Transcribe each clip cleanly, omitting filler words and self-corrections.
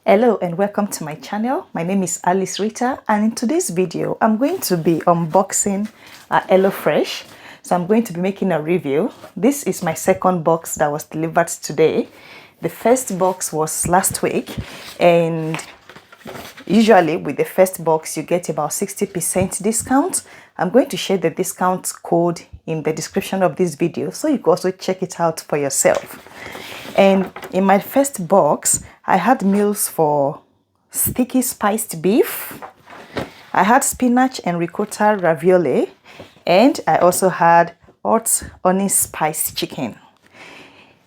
Hello and welcome to my channel. My name is Alice Rita, and in today's video I'm going to be unboxing HelloFresh. So I'm going to be making a review. This is my second box that was delivered today. The first box was last week, and usually with the first box you get about 60% discount. I'm going to share the discount code in the description of this video so you can also check it out for yourself. And in my first box, I had meals for sticky spiced beef. I had spinach and ricotta ravioli. And I also had hot honey spice chicken.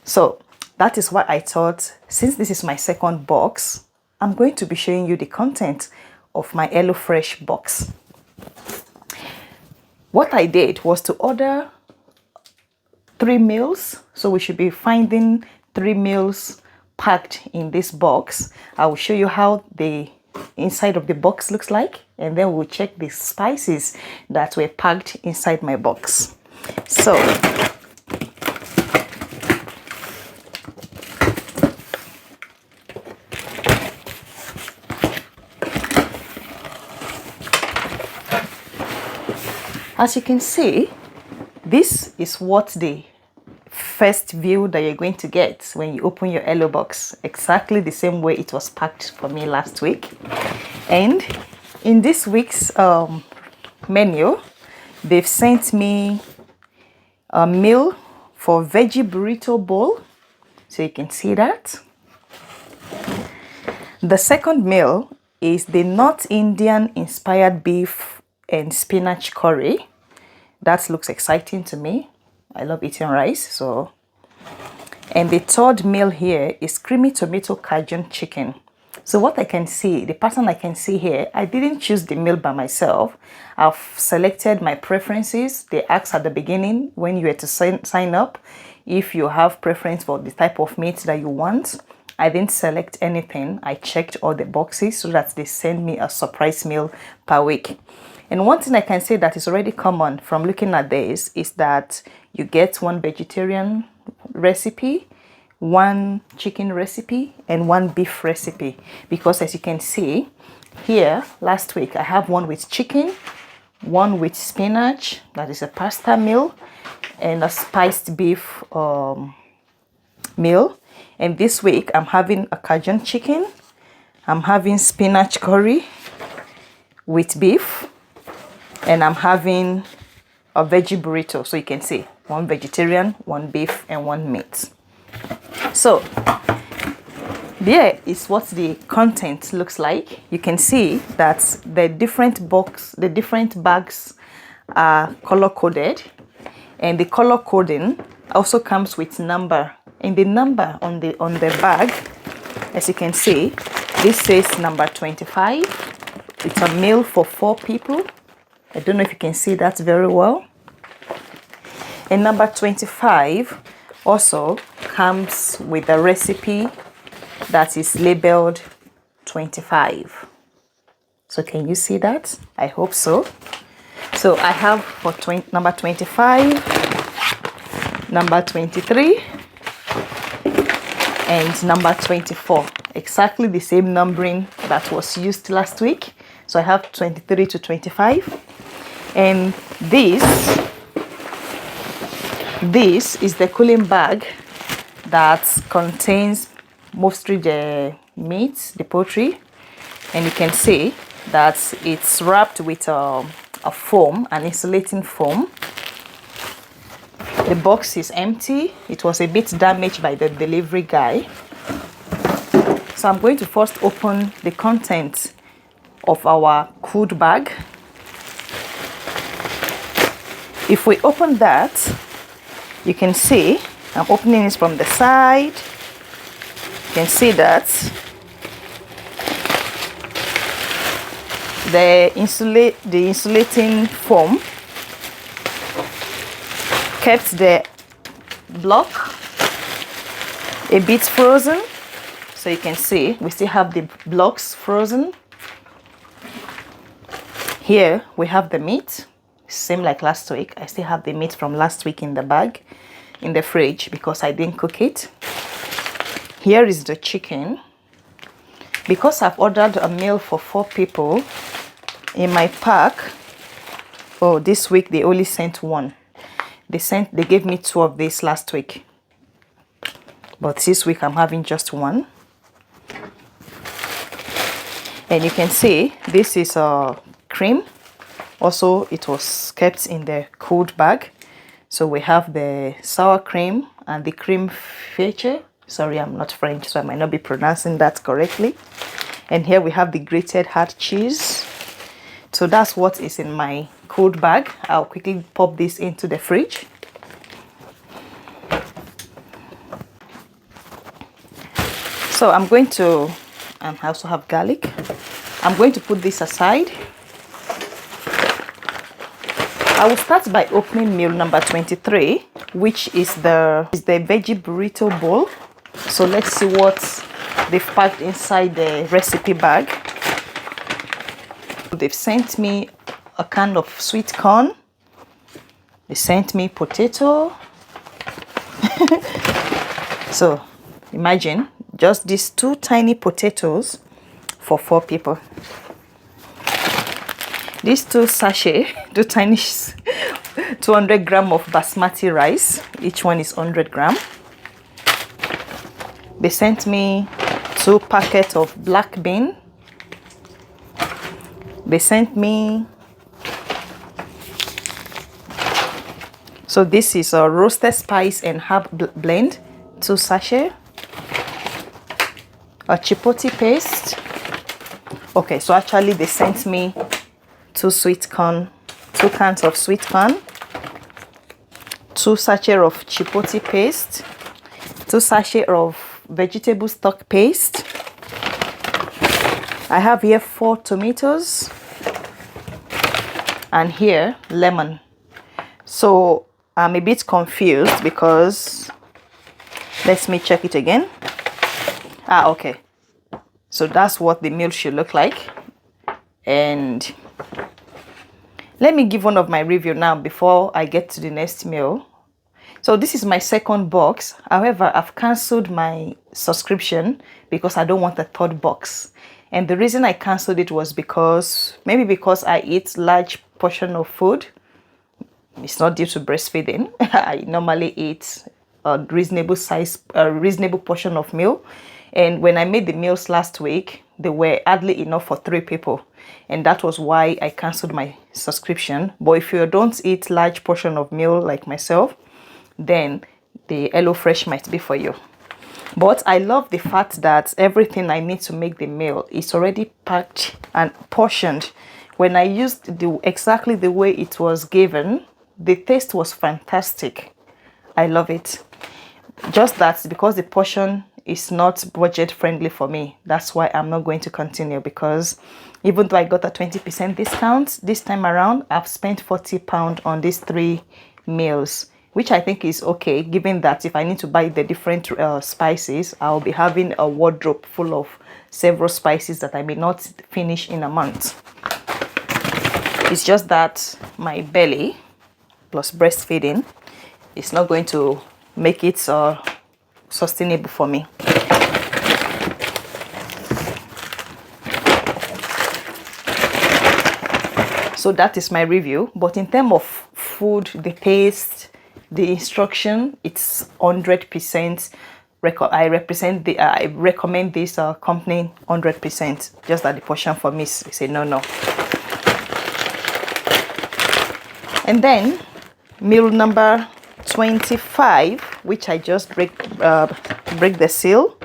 So that is why I thought, since this is my second box, I'm going to be showing you the content of my HelloFresh box. What I did was to order 3 meals. So we should be finding 3 meals packed in this box. I will show you how the inside of the box looks like, and then we'll check the spices that were packed inside my box. So as you can see, this is what the first view that you're going to get when you open your Hello box, exactly the same way it was packed for me last week. And in this week's menu, they've sent me a meal for veggie burrito bowl, so you can see that. The second meal is the North Indian inspired beef and spinach curry. That looks exciting to me. I love eating rice, so. And the third meal here is creamy tomato Cajun chicken. So what I can see, the pattern I can see here, I didn't choose the meal by myself. I've selected my preferences. They ask at the beginning when you were to sign up if you have preference for the type of meat that you want. I didn't select anything. I checked all the boxes so that they send me a surprise meal per week. And one thing I can say that is already common from looking at this is that you get 1 vegetarian recipe, 1 chicken recipe, and 1 beef recipe. Because as you can see here, last week I have 1 with chicken, 1 with spinach, that is a pasta meal, and a spiced beef meal. And this week I'm having a Cajun chicken, I'm having spinach curry with beef, and I'm having a veggie burrito. So you can see 1 vegetarian, 1 beef, and 1 meat. So there is what the content looks like. You can see that the different bags are color coded, and the color coding also comes with number. And the number on the bag, as you can see, this says number 25. It's a meal for 4 people. I don't know if you can see that very well. And number 25 also comes with a recipe that is labeled 25. So can you see that? I hope so. So I have for number 25, number 23, and number 24. Exactly the same numbering that was used last week. So I have 23 to 25. And this is the cooling bag that contains mostly the meat, the poultry, and you can see that it's wrapped with a foam, an insulating foam. The box is empty. It was a bit damaged by the delivery guy. So I'm going to first open the contents of our cooled bag. If we open that, you can see, I'm opening it from the side. You can see that the insulating foam kept the block a bit frozen. So you can see we still have the blocks frozen. Here we have the meat. Same like last week. I still have the meat from last week in the bag, in the fridge, because I didn't cook it. Here is the chicken. Because I've ordered a meal for 4 people, in my pack, oh, this week they only sent 1. They gave me 2 of this last week, but this week I'm having just 1. And you can see this is a cream. Also, it was kept in the cooled bag. So we have the sour cream and the cream feature. Sorry, I'm not French, so I might not be pronouncing that correctly. And here we have the grated hard cheese. So that's what is in my cooled bag. I'll quickly pop this into the fridge. So I'm going to, and I also have garlic. I'm going to put this aside. I will start by opening meal number 23, which is the veggie burrito bowl. So let's see what they've packed inside the recipe bag. They've sent me a can of sweet corn. They sent me potato. So imagine just these 2 tiny potatoes for 4 people. These 2 sachets, 2 tiny 200 gram of basmati rice. Each one is 100 gram. They sent me 2 packets of black bean. They sent me, so this is a roasted spice and herb blend, 2 sachets. A chipotle paste. Okay, so actually they sent me 2 sweet corn, 2 cans of sweet corn, 2 sachets of chipotle paste, 2 sachets of vegetable stock paste. I have here 4 tomatoes and here lemon. So I'm a bit confused because let me check it again. Okay, so that's what the meal should look like. And let me give one of my review now before I get to the next meal. So this is my second box. However, I've cancelled my subscription because I don't want a 3rd box. And the reason I cancelled it was because I eat large portion of food. It's not due to breastfeeding. I normally eat a reasonable portion of meal. And when I made the meals last week, they were hardly enough for 3 people. And that was why I cancelled my subscription. But if you don't eat large portion of meal like myself, then the HelloFresh might be for you. But I love the fact that everything I need to make the meal is already packed and portioned. When I used exactly the way it was given, the taste was fantastic. I love it. Just that because the portion is not budget friendly for me, that's why I'm not going to continue, because even though I got a 20% discount this time around, I've spent £40 on these 3 meals, which I think is okay, given that if I need to buy the different spices, I'll be having a wardrobe full of several spices that I may not finish in a month. It's just that my belly plus breastfeeding is not going to make it sustainable for me. So that is my review. But in terms of food, the taste, the instruction, it's 100%. I recommend this company 100%. Just that the portion for me is a no. And then meal number 25, which I just break the seal,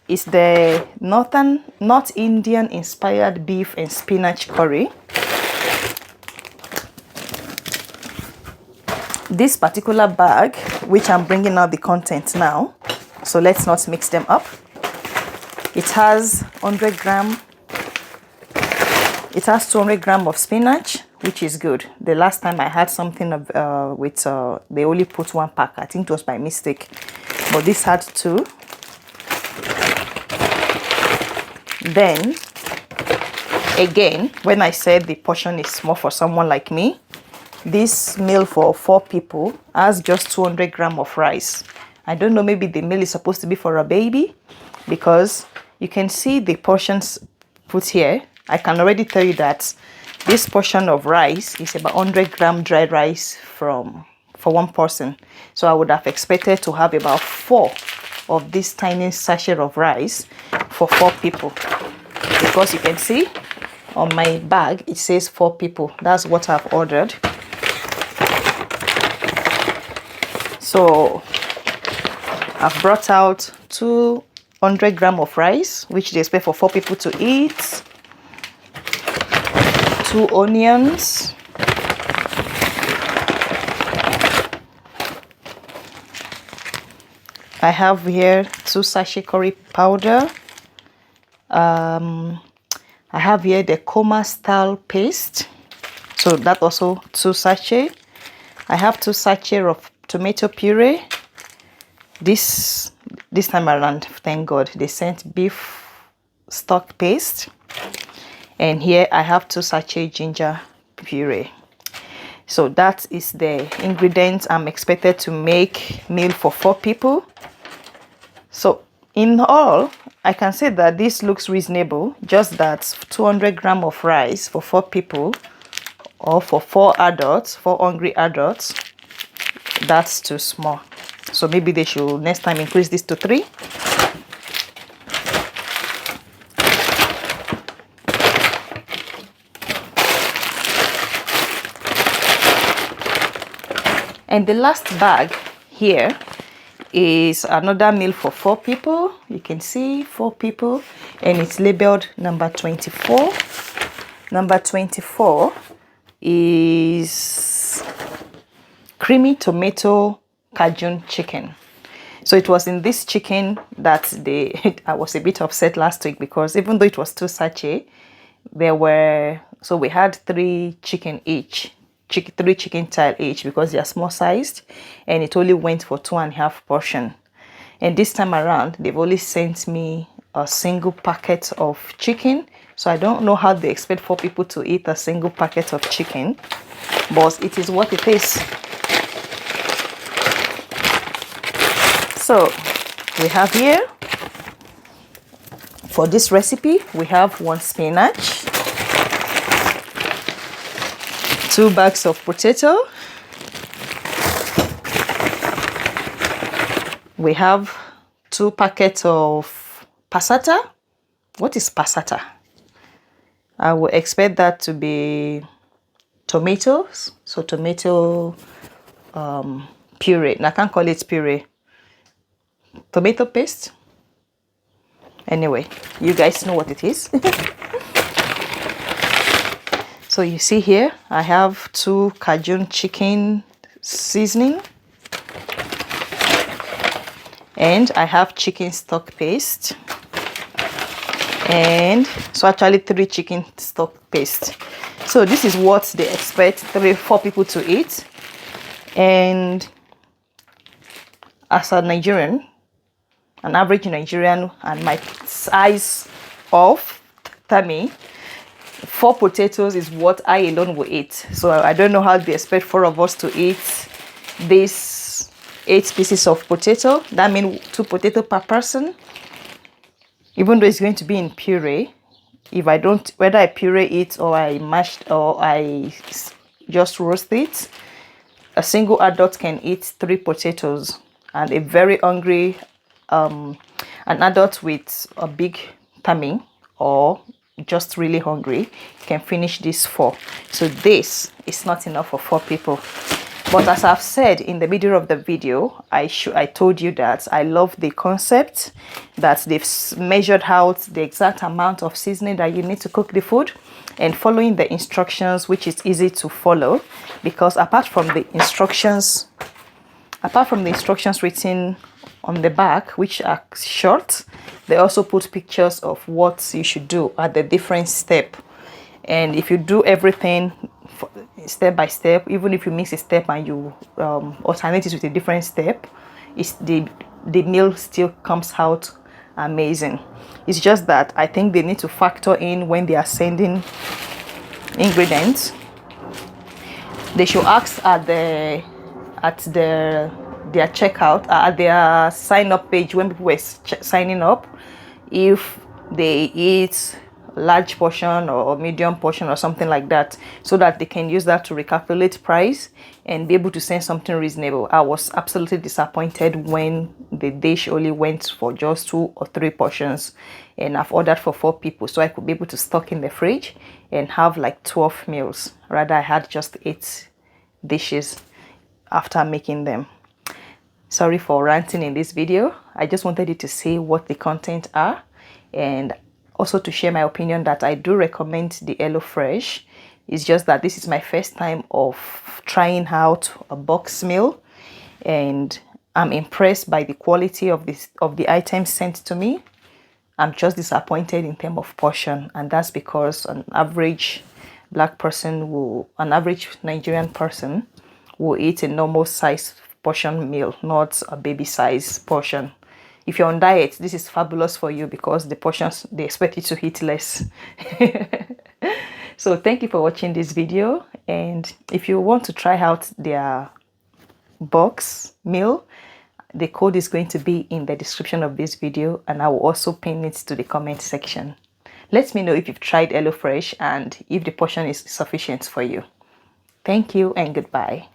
is the North Indian inspired beef and spinach curry. This particular bag, which I'm bringing out the contents now, so let's not mix them up. It has 100 gram. It has 200 gram of spinach, which is good. The last time I had something they only put 1 pack. I think it was by mistake, but this had 2. Then again, when I said the portion is small for someone like me, this meal for 4 people has just 200 gram of rice. I don't know, maybe the meal is supposed to be for a baby, because you can see the portions put here. I can already tell you that this portion of rice is about 100-gram dry rice for one person. So I would have expected to have about 4 of this tiny sachet of rice for 4 people, because you can see on my bag it says 4 people. That's what I've ordered. So I've brought out 200 grams of rice, which they expect for 4 people to eat. 2 onions. I have here 2 sachet curry powder. I have here the coma style paste, so that also 2 sachet. I have 2 sachet of tomato puree. This time around, thank God, they sent beef stock paste. And here I have 2 sachet ginger puree. So that is the ingredients I'm expected to make meal for 4 people. So in all, I can say that this looks reasonable, just that 200 grams of rice for 4 people, or for 4 adults, 4 hungry adults, that's too small. So maybe they should next time increase this to 3. And the last bag here is another meal for 4 people. You can see 4 people, and it's labeled number 24. Number 24 is creamy tomato Cajun chicken. So it was in this chicken that I was a bit upset last week, because even though it was 2 sachet, so we had 3 chicken each. 3 chicken tail each, because they are small sized, and it only went for 2.5 portion. And this time around they've only sent me a single packet of chicken, so I don't know how they expect 4 people to eat a single packet of chicken, but it is what it is. So we have here, for this recipe, we have 1 spinach, 2 bags of potato. We have 2 packets of passata. What is passata? I would expect that to be tomatoes. So tomato puree. I can't call it puree. Tomato paste. Anyway, you guys know what it is. So you see here, I have 2 Cajun chicken seasoning, and I have chicken stock paste, and so actually 3 chicken stock paste. So this is what they expect 4 people to eat. And as a Nigerian, an average Nigerian, and my size of tummy, 4 potatoes is what I alone will eat. So I don't know how they expect 4 of us to eat these 8 pieces of potato. That means 2 potatoes per person. Even though it's going to be in puree, if I don't, whether I puree it or I mashed or I just roast it, a single adult can eat 3 potatoes, and a very hungry an adult with a big tummy or just really hungry can finish this 4. So this is not enough for 4 people. But as I've said in the middle of the video, I told you that I love the concept that they've measured out the exact amount of seasoning that you need to cook the food, and following the instructions, which is easy to follow, because apart from the instructions written on the back, which are short, they also put pictures of what you should do at the different step. And if you do everything step by step, even if you miss a step and you alternate it with a different step, the meal still comes out amazing. It's just that I think they need to factor in, when they are sending ingredients, they should ask at their checkout, at their sign up page, when people were signing up, if they eat large portion or medium portion or something like that, so that they can use that to recalculate price and be able to send something reasonable. I was absolutely disappointed when the dish only went for just 2 or 3 portions, and I've ordered for 4 people, so I could be able to stock in the fridge and have like 12 meals. Rather, I had just 8 dishes after making them. Sorry for ranting in this video. I just wanted you to see what the content are, and also to share my opinion that I do recommend the HelloFresh. It's just that this is my first time of trying out a box meal, and I'm impressed by the quality of the items sent to me. I'm just disappointed in terms of portion, and that's because an average Nigerian person will eat a normal size portion meal, not a baby size portion. If you're on diet, this is fabulous for you because the portions, they expect you to eat less. So thank you for watching this video, and if you want to try out their box meal, the code is going to be in the description of this video, and I will also pin it to the comment section. Let me know if you've tried HelloFresh and if the portion is sufficient for you. Thank you and goodbye.